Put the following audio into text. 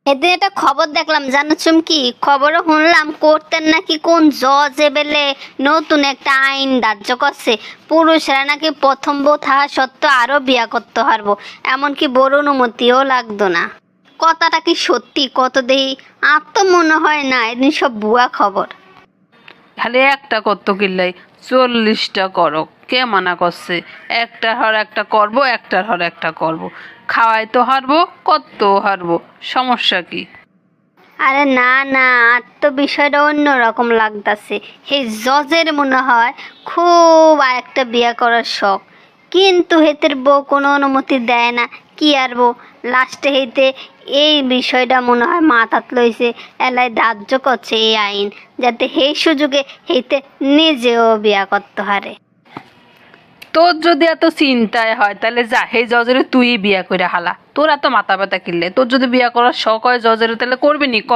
এদিন একটা খবর দেখলাম, জানো চুমকি? খবরে শুনলাম করতেন নাকি কোন জজ এবেলে নতুন একটা আইন ধার্য করছে। পুরুষরা নাকি প্রথম বউ থাকা সত্ত্বেও আরো বিয়া করতে পারবো, এমনকি বড় অনুমতিও লাগতো না। কথাটা কি সত্যি? কত দেহি। আর তো মনে হয় না, এদিন সব ভুয়া খবর। খালি একটা করতো কিল্লাই 40টা করো, কে মানা করছে? একটা হর একটা করব, একটার হর একটা করব, খাওয়াই তো হারবো, করতেও হারবো, সমস্যা কি? আরে না না, আর তো বিষয়টা অন্যরকম লাগতাছে। এই জজের মনে হয় খুব আর একটা বিয়া করার শখ, কিন্তু হেতের বউ কোনো অনুমতি দেয় না। কি আর বউ, লাস্টে হইতে এই বিষয়টা মনে হয় মাথাত লইছে, এলাই ধার্য করছে এই আইন, যাতে সেই সুযোগে হইতে নিজেও বিয়া করতে পারে। তোর যদি এত চিন্তায় হয় তাহলে যা, হে জজের তুই বিয়া করে হালা। তোর এত মাথা ব্যথা কিনলে, তোর যদি বিয়া করার শখ হয় জজের, তাহলে করবি নি ক?